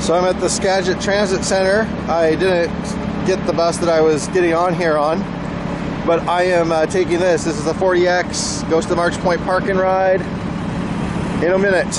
So I'm at the Skagit Transit Center. I didn't get the bus that I was getting on here on, but I am taking this. This is the 40X, goes to the March Point Park and Ride in a minute.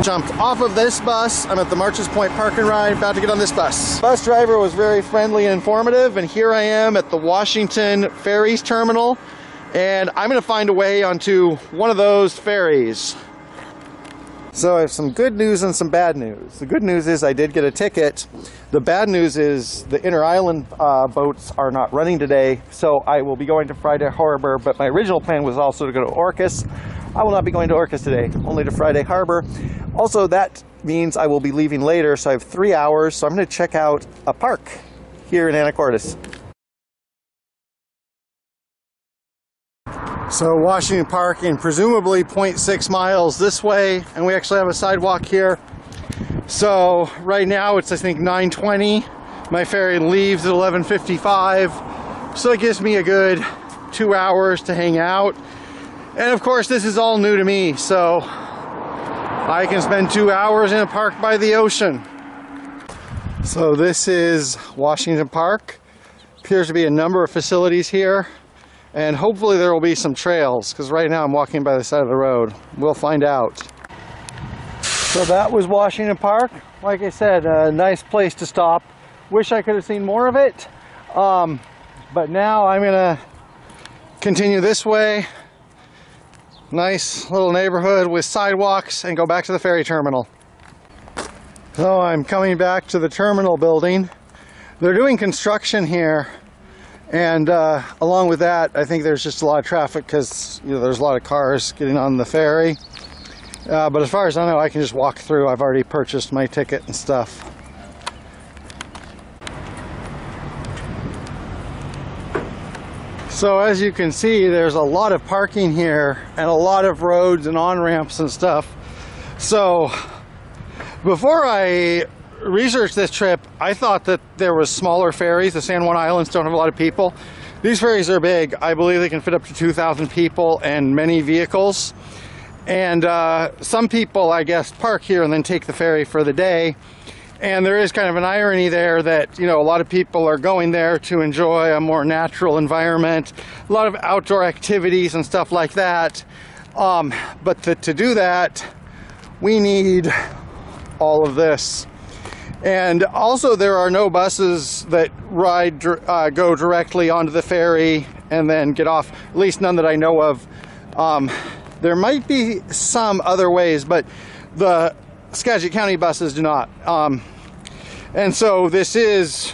Jumped off of this bus. I'm at the March's Point Park and Ride, about to get on this bus. Bus driver was very friendly and informative, and here I am at the Washington Ferries terminal, and I'm going to find a way onto one of those ferries. So I have some good news and some bad news. The good news is I did get a ticket. The bad news is the inter-island boats are not running today, so I will be going to Friday Harbor, but my original plan was also to go to Orcas. I will not be going to Orcas today, only to Friday Harbor. Also, that means I will be leaving later, so I have 3 hours, so I'm going to check out a park here in Anacortes. So Washington Park in presumably 0.6 miles this way, and we actually have a sidewalk here. So right now it's I think 9:20. My ferry leaves at 11:55, so it gives me a good 2 hours to hang out. And of course this is all new to me, so I can spend 2 hours in a park by the ocean. So this is Washington Park. Appears to be a number of facilities here, and hopefully there will be some trails, because right now I'm walking by the side of the road. We'll find out. So that was Washington Park. Like I said, a nice place to stop. Wish I could have seen more of it, but now I'm gonna continue this way. Nice little neighborhood with sidewalks, and go back to the ferry terminal. So I'm coming back to the terminal building. They're doing construction here, and along with that I think there's just a lot of traffic because there's a lot of cars getting on the ferry. But as far as I know, I can just walk through. I've already purchased my ticket and stuff. So as you can see, there's a lot of parking here and a lot of roads and on-ramps and stuff. So before I researched this trip, I thought that there was smaller ferries. The San Juan Islands don't have a lot of people. These ferries are big. I believe they can fit up to 2,000 people and many vehicles. And some people, I guess, park here and then take the ferry for the day. And there is kind of an irony there that, a lot of people are going there to enjoy a more natural environment, a lot of outdoor activities and stuff like that. But to do that, we need all of this. And also there are no buses that go directly onto the ferry and then get off, at least none that I know of. There might be some other ways, but the Skagit County buses do not. And so this is,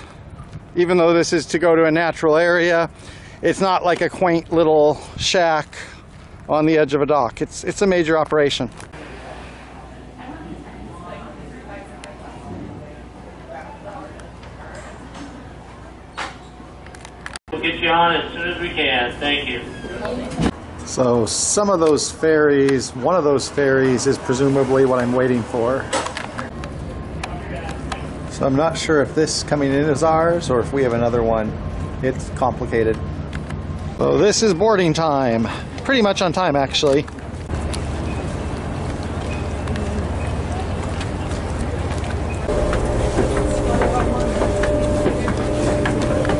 even though this is to go to a natural area, it's not like a quaint little shack on the edge of a dock. It's a major operation. We'll get you on as soon as we can. Thank you. So some of those ferries, one of those ferries is presumably what I'm waiting for. So I'm not sure if this coming in is ours or if we have another one. It's complicated. So this is boarding time. Pretty much on time, actually.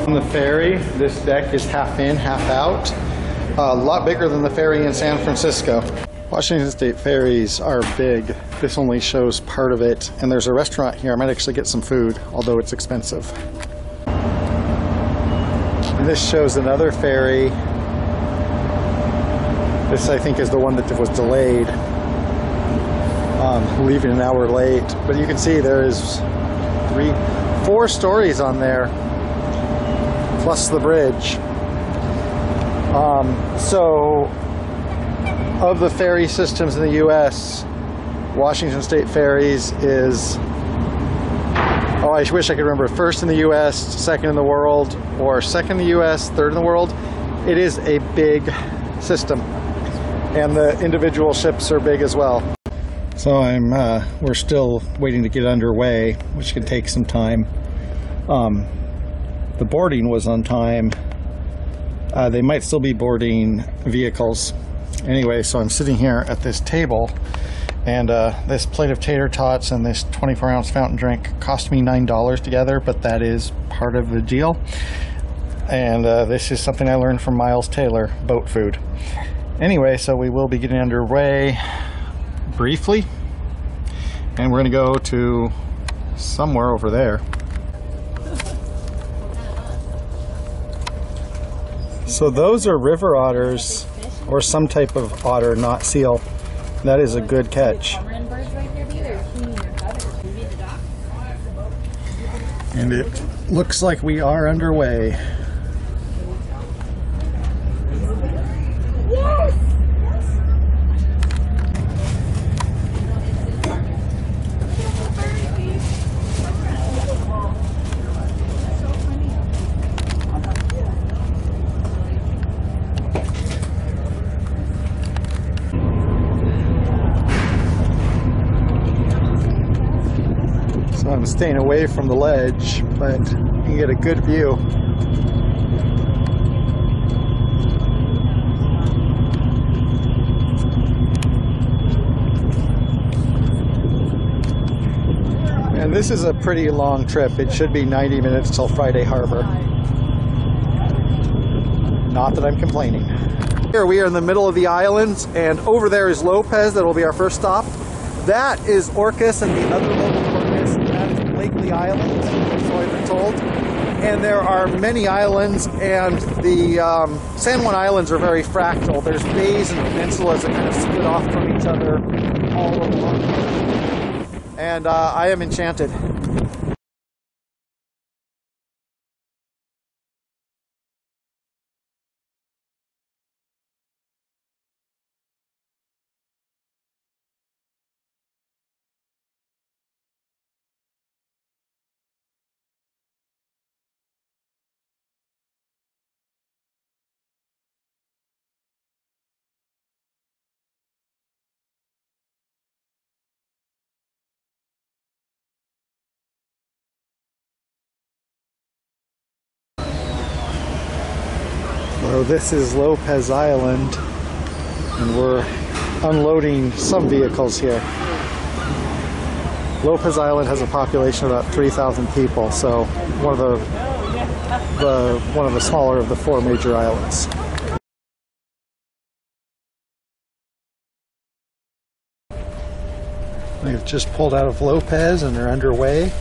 On the ferry, this deck is half in, half out. A lot bigger than the ferry in San Francisco. Washington State ferries are big. This only shows part of it, and there's a restaurant here. I might actually get some food, although it's expensive. And this shows another ferry. This, I think, is the one that was delayed, leaving an hour late. But you can see there is 4 stories on there, plus the bridge. So of the ferry systems in the U.S., Washington State Ferries is, oh, I wish I could remember, first in the U.S., second in the world, or second in the U.S., third in the world. It is a big system, and the individual ships are big as well. So we're still waiting to get underway, which can take some time. The boarding was on time. They might still be boarding vehicles. Anyway, so I'm sitting here at this table, and this plate of tater tots and this 24-ounce fountain drink cost me $9 together, but that is part of the deal. And this is something I learned from Miles Taylor, boat food. Anyway, so we will be getting underway briefly, and we're going to go to somewhere over there. So those are river otters, or some type of otter, not seal. That is a good catch. And it looks like we are underway. So I'm staying away from the ledge, but you can get a good view. And this is a pretty long trip. It should be 90 minutes till Friday Harbor. Not that I'm complaining. Here we are in the middle of the islands, and over there is Lopez. That will be our first stop. That is Orcas and the other local Orcas. That is Blakely Island, so I've been told. And there are many islands, and the San Juan Islands are very fractal. There's bays and peninsulas that kind of split off from each other all along. And I am enchanted. So this is Lopez Island, and we're unloading some vehicles here. Lopez Island has a population of about 3,000 people, so one of the smaller of the four major islands. We've just pulled out of Lopez and are underway.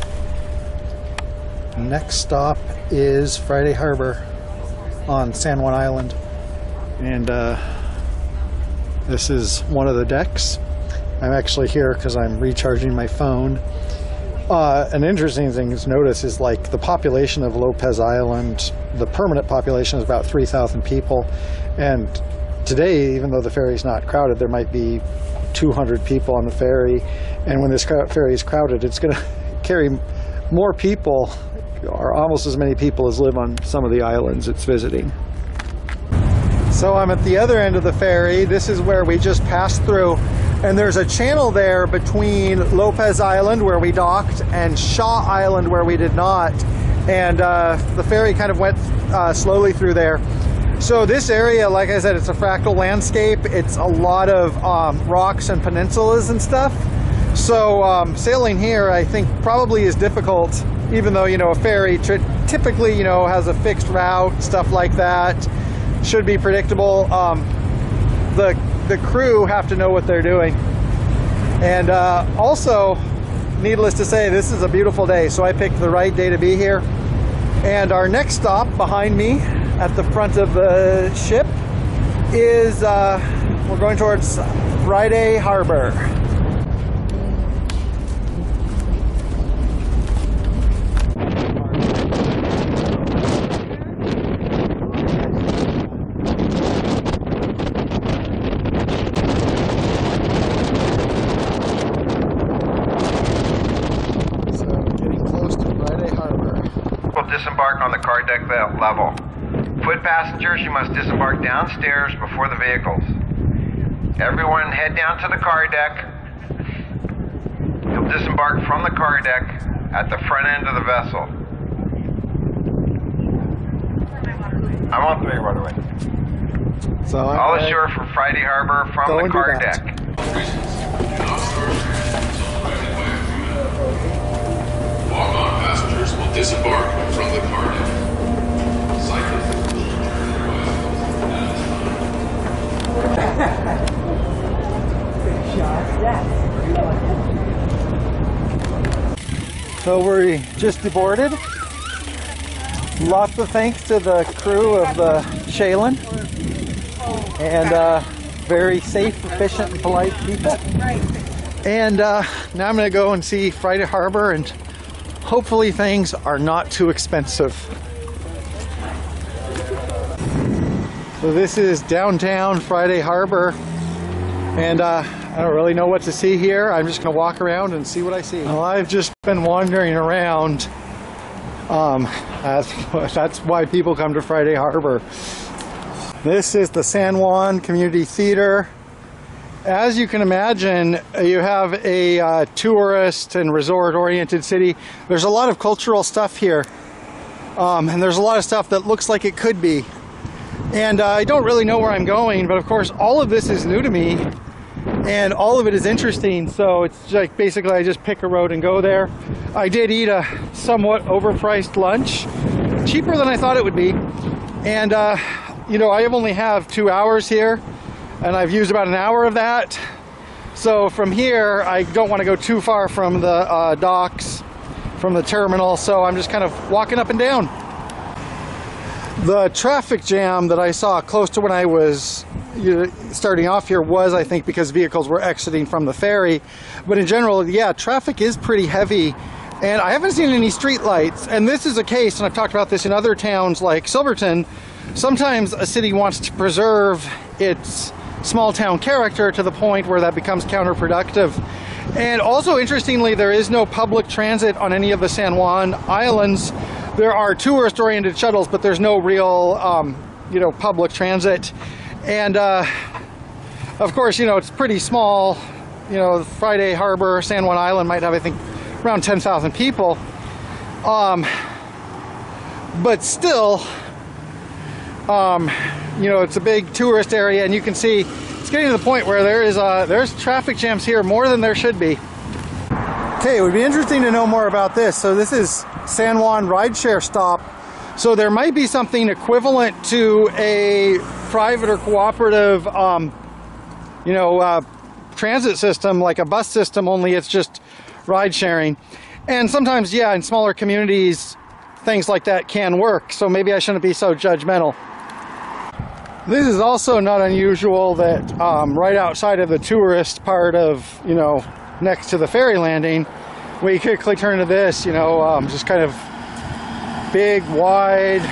Next stop is Friday Harbor on San Juan Island, and this is one of the decks. I'm actually here because I'm recharging my phone. An interesting thing to notice is, like, the population of Lopez Island, the permanent population is about 3,000 people, and today, even though the ferry's not crowded, there might be 200 people on the ferry, and when this ferry is crowded, it's going to carry more people, or almost as many people as live on some of the islands it's visiting. So I'm at the other end of the ferry. This is where we just passed through, and there's a channel there between Lopez Island, where we docked, and Shaw Island, where we did not, and the ferry kind of went slowly through there. So this area, like I said, it's a fractal landscape. It's a lot of rocks and peninsulas and stuff. So sailing here, I think, probably is difficult, even though, you know, a ferry typically, you know, has a fixed route, stuff like that. Should be predictable. The crew have to know what they're doing. And also, needless to say, this is a beautiful day, so I picked the right day to be here. And our next stop behind me at the front of the ship is, we're going towards Friday Harbor. car deck level. Foot passengers, you must disembark downstairs before the vehicles. Everyone head down to the car deck. You'll disembark from the car deck at the front end of the vessel. I'm on 3, by the way. So All ashore from Friday Harbor from the car deck. Walk-on passengers will disembark from the car deck. So we just deboarded. Lots of thanks to the crew of the Chiloé, and very safe, efficient, and polite people. And now I'm going to go and see Friday Harbor, and hopefully things are not too expensive. So this is downtown Friday Harbor, and I don't really know what to see here. I'm just going to walk around and see what I see. Well, I've just been wandering around. That's why people come to Friday Harbor. This is the San Juan Community Theater. As you can imagine, you have a tourist and resort-oriented city. There's a lot of cultural stuff here, and there's a lot of stuff that looks like it could be. And I don't really know where I'm going, but of course all of this is new to me, and all of it is interesting. So it's like basically I just pick a road and go there. I did eat a somewhat overpriced lunch, cheaper than I thought it would be. And you know, I only have 2 hours here, and I've used about an hour of that. So from here, I don't want to go too far from the docks, from the terminal, so I'm just kind of walking up and down. The traffic jam that I saw close to when I was starting off here was, I think, because vehicles were exiting from the ferry. But in general, yeah, traffic is pretty heavy, and I haven't seen any street lights. And this is a case, and I've talked about this in other towns like Silverton. Sometimes a city wants to preserve its small town character to the point where that becomes counterproductive. And also, interestingly, there is no public transit on any of the San Juan Islands. There are tourist-oriented shuttles, but there's no real, you know, public transit. And of course, you know, it's pretty small. You know, Friday Harbor, San Juan Island might have, I think, around 10,000 people. But still, you know, it's a big tourist area, and you can see it's getting to the point where there's traffic jams here more than there should be. Okay, it would be interesting to know more about this. So this is San Juan rideshare stop. So there might be something equivalent to a private or cooperative, you know, transit system, like a bus system, only it's just ride sharing. And sometimes, yeah, in smaller communities, things like that can work. So maybe I shouldn't be so judgmental. This is also not unusual that right outside of the tourist part of, you know, next to the ferry landing, we quickly turn to this, you know, just kind of big, wide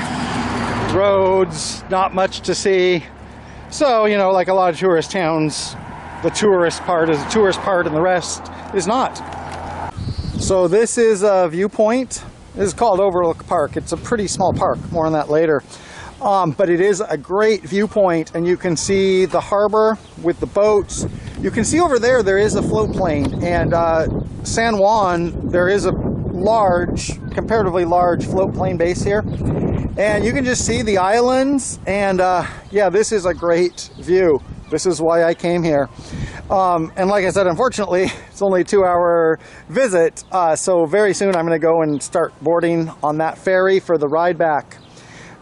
roads, not much to see. So, you know, like a lot of tourist towns, the tourist part is the tourist part and the rest is not. So this is a viewpoint. This is called Overlook Park. It's a pretty small park, more on that later. But it is a great viewpoint, and you can see the harbor with the boats. You can see over there, there is a float plane, and San Juan, there is a large, comparatively large float plane base here. And you can just see the islands, and yeah, this is a great view. This is why I came here. And like I said, unfortunately, it's only a 2-hour visit, so very soon I'm going to go and start boarding on that ferry for the ride back.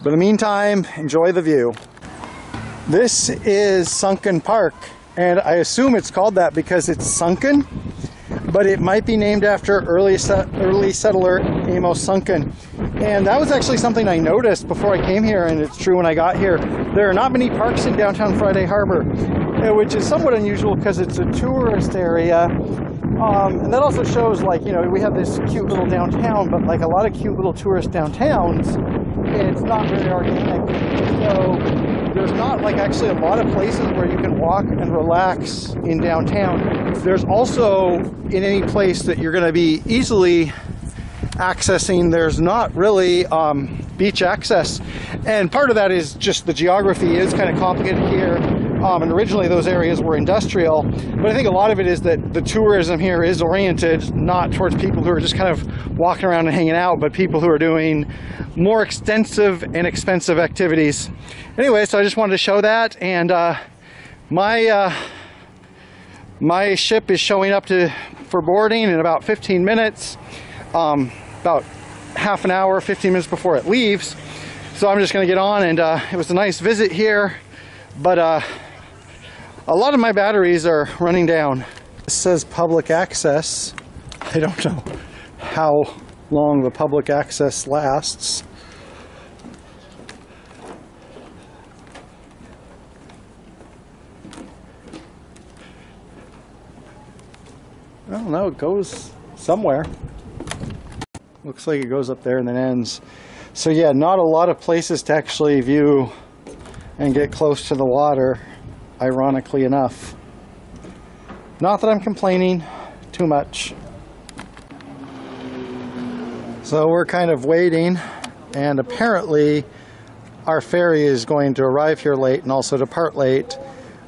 But in the meantime, enjoy the view. This is Sunken Park, and I assume it's called that because it's sunken, but it might be named after early settler Amos Sunken. And that was actually something I noticed before I came here, and it's true when I got here. There are not many parks in downtown Friday Harbor, which is somewhat unusual because it's a tourist area. And that also shows, like, you know, we have this cute little downtown, but like a lot of cute little tourist downtowns, it's not very organic. So there's not like actually a lot of places where you can walk and relax in downtown. There's also, in any place that you're going to be easily accessing, there's not really beach access. And part of that is just the geography is kind of complicated here. And originally those areas were industrial, but I think a lot of it is that the tourism here is oriented not towards people who are just kind of walking around and hanging out, but people who are doing more extensive and expensive activities. Anyway, so I just wanted to show that, and my ship is showing up for boarding in about 15 minutes, about half an hour, 15 minutes before it leaves. So I'm just going to get on, and it was a nice visit here, but a lot of my batteries are running down. It says public access. I don't know how long the public access lasts. I don't know, it goes somewhere. Looks like it goes up there and then ends. So yeah, not a lot of places to actually view and get close to the water, ironically enough. Not that I'm complaining too much. So we're kind of waiting, and apparently our ferry is going to arrive here late and also depart late.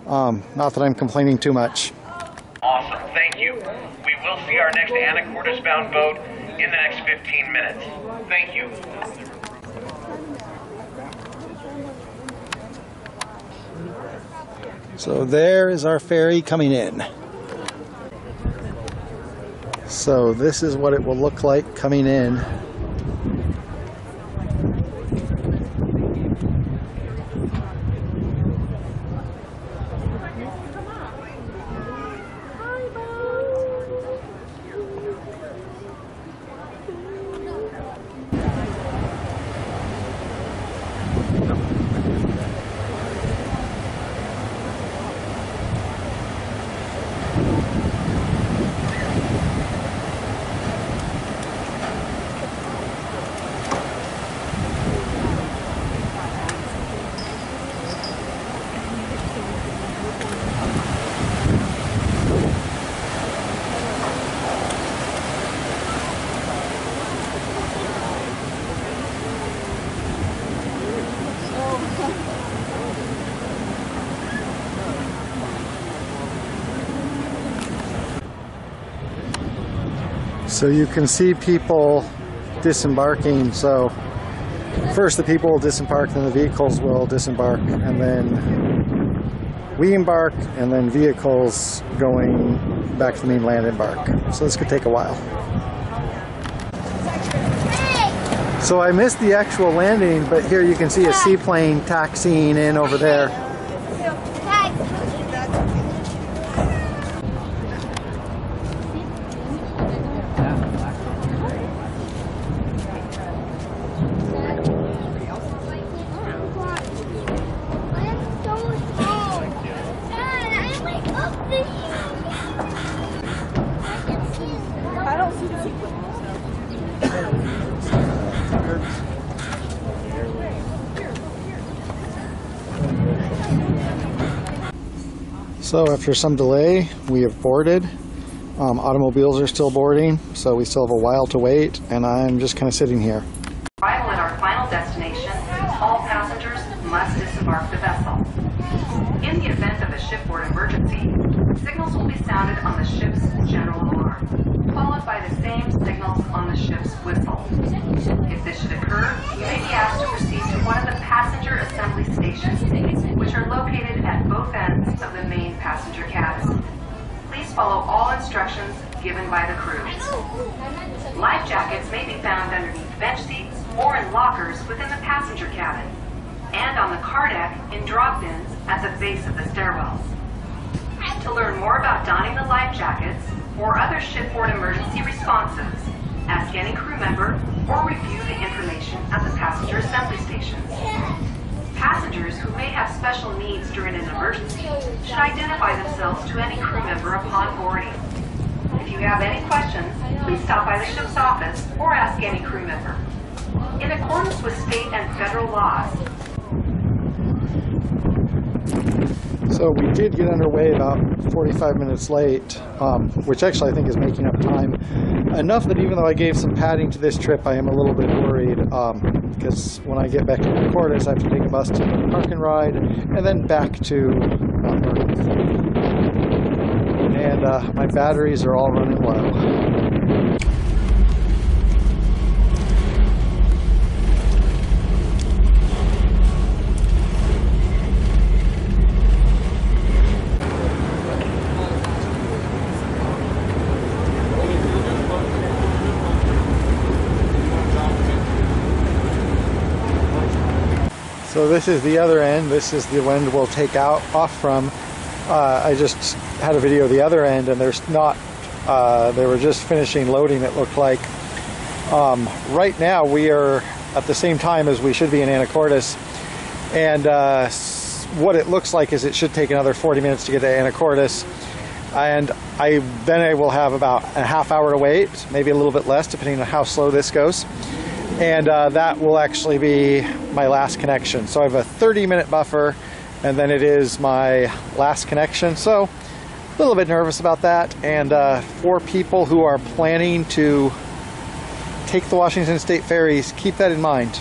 Not that I'm complaining too much. Awesome, thank you. We will see our next Anacortes bound boat in the next 15 minutes. Thank you. So there is our ferry coming in. So this is what it will look like coming in. So you can see people disembarking. So first the people will disembark, then the vehicles will disembark, and then we embark, and then vehicles going back to the mainland embark. So this could take a while. So I missed the actual landing, but here you can see a seaplane taxiing in over there. So after some delay, we have boarded. Automobiles are still boarding, so we still have a while to wait, and I'm just kind of sitting here. Arrival at our final destination, all passengers must disembark the vessel. In the event of a shipboard emergency, signals will be sounded on the ship's general alarm, followed by the same signals on the ship's whistle. If this should occur, you may be asked to proceed to one of the passenger assembly stations, which are located at both ends of the main passenger cabin. Please follow all instructions given by the crew. Life jackets may be found underneath bench seats or in lockers within the passenger cabin, and on the car deck in drop bins at the base of the stairwells. To learn more about donning the life jackets or other shipboard emergency responses, ask any crew member or review the information at the passenger assembly stations. Passengers who may have special needs during an emergency should identify themselves to any crew member upon boarding. If you have any questions, please stop by the ship's office or ask any crew member. In accordance with state and federal laws. So we did get underway about 45 minutes late, which actually I think is making up time. Enough that even though I gave some padding to this trip, I am a little bit worried because when I get back to Anacortes, I have to take a bus to the park and ride and then back to Mount Vernon. And my batteries are all running low. So this is the other end. This is the end we'll take off from. I just had a video of the other end, and there's not. They were just finishing loading, it looked like. Right now we are at the same time as we should be in Anacortes, and what it looks like is it should take another 40 minutes to get to Anacortes, and then I will have about a half hour to wait, maybe a little bit less depending on how slow this goes. And that will actually be my last connection. So I have a 30-minute buffer, and then it is my last connection. So a little bit nervous about that. And for people who are planning to take the Washington State ferries, keep that in mind.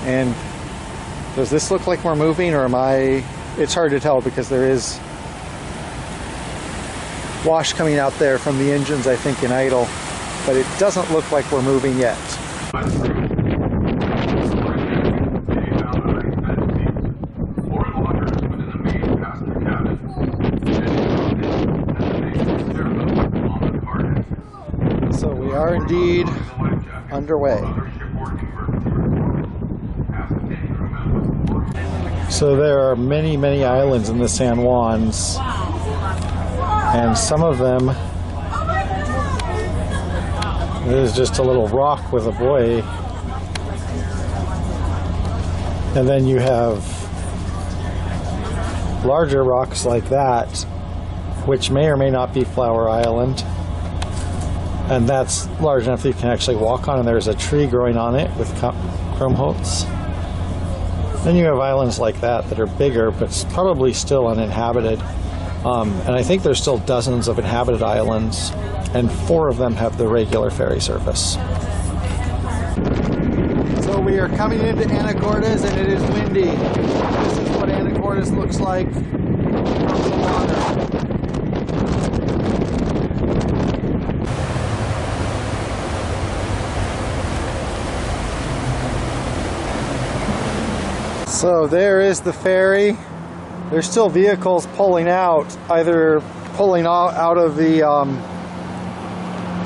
And does this look like we're moving, or am I? It's hard to tell because there is wash coming out there from the engines, I think, in idle. But it doesn't look like we're moving yet. So we are indeed underway. So there are many, many islands in the San Juans, and some of them it is just a little rock with a buoy, and then you have larger rocks like that, which may or may not be Flower Island, and that's large enough that you can actually walk on, and there's a tree growing on it with chromholts. Then you have islands like that that are bigger, but probably still uninhabited, and I think there's still dozens of inhabited islands, and 4 of them have the regular ferry service. So we are coming into Anacortes, and it is windy. This is what Anacortes looks like from the water. So there is the ferry. There's still vehicles pulling out, either pulling out of the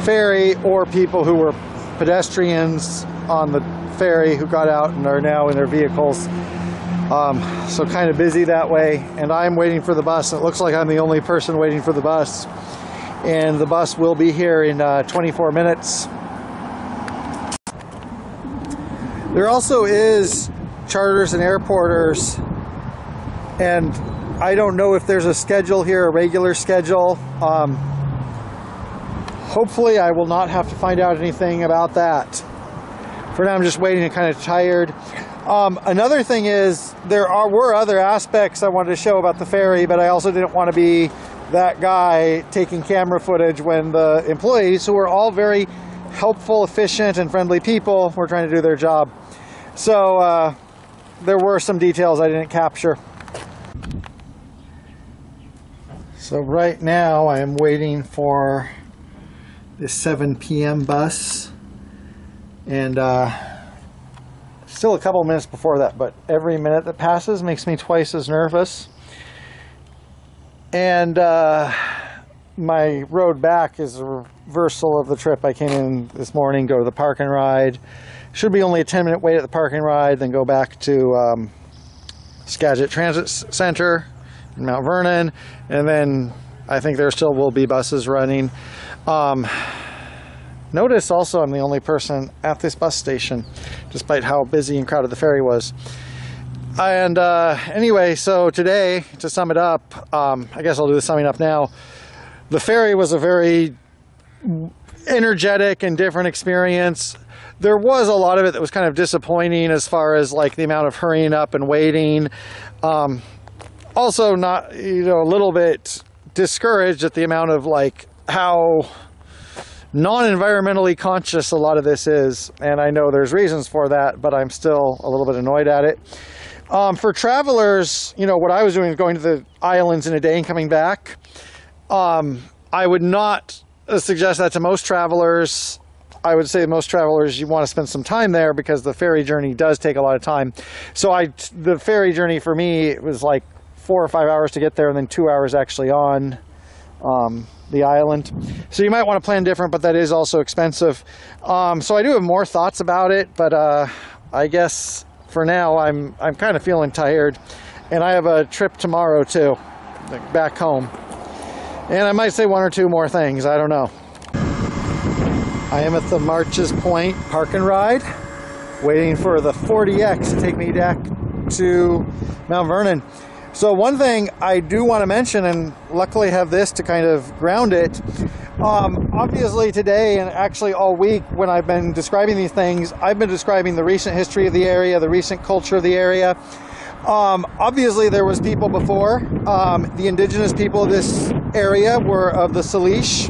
ferry, or people who were pedestrians on the ferry who got out and are now in their vehicles. So kind of busy that way, and I'm waiting for the bus. It looks like I'm the only person waiting for the bus, and the bus will be here in 24 minutes. There also is charters and airporters, and I don't know if there's a schedule here, a regular schedule. Hopefully I will not have to find out anything about that. For now I'm just waiting and kind of tired. Another thing is were other aspects I wanted to show about the ferry, but I also didn't want to be that guy taking camera footage when the employees, who are all very helpful, efficient, and friendly people, were trying to do their job. So there were some details I didn't capture. So right now I am waiting for the 7 p.m. bus, and still a couple minutes before that, but every minute that passes makes me twice as nervous. And my road back is a reversal of the trip. I came in this morning, go to the park and ride. Should be only a 10-minute wait at the park and ride, then go back to Skagit Transit Center in Mount Vernon, and then I think there still will be buses running. Notice also I'm the only person at this bus station, despite how busy and crowded the ferry was. And anyway, so today, to sum it up, I guess I'll do the summing up now. The ferry was a very energetic and different experience. There was a lot of it that was kind of disappointing as far as like the amount of hurrying up and waiting. also not, a little bit discouraged at the amount of like how non-environmentally conscious a lot of this is. And I know there's reasons for that, but I'm still a little bit annoyed at it. For travelers, what I was doing was going to the islands in a day and coming back. I would not suggest that to most travelers. I would say most travelers, you want to spend some time there because the ferry journey does take a lot of time. So the ferry journey for me, it was like 4 or 5 hours to get there and then 2 hours actually on the island. So you might want to plan different, but that is also expensive. So I do have more thoughts about it, but I guess for now I'm kind of feeling tired. And I have a trip tomorrow too, back home. And I might say 1 or 2 more things, I don't know. I am at the Marches Point Park and Ride, waiting for the 40X to take me back to Mount Vernon. So one thing I do want to mention, and luckily have this to kind of ground it, obviously today and actually all week when I've been describing these things, I've been describing the recent history of the area, the recent culture of the area. Obviously there was people before. The indigenous people of this area were of the Salish,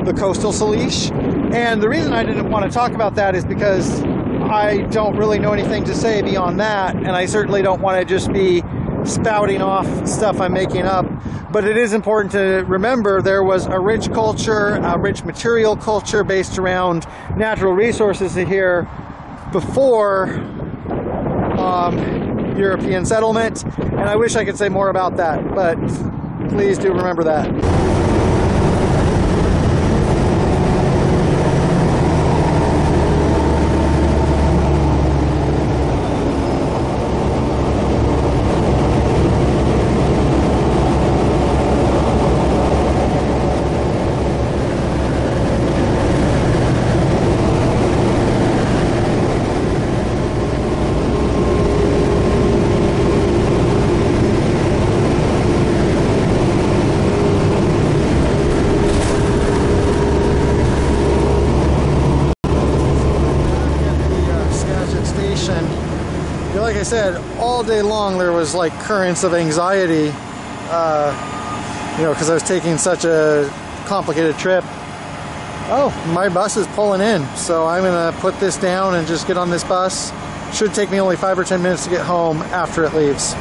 the coastal Salish. And the reason I didn't want to talk about that is because I don't really know anything to say beyond that, and I certainly don't want to just be spouting off stuff I'm making up. But it is important to remember there was a rich culture, a rich material culture based around natural resources here before European settlement, and I wish I could say more about that, but please do remember that. Like I said, all day long there was like currents of anxiety, because I was taking such a complicated trip. Oh, my bus is pulling in, so I'm gonna put this down and just get on this bus. Should take me only 5 or 10 minutes to get home after it leaves.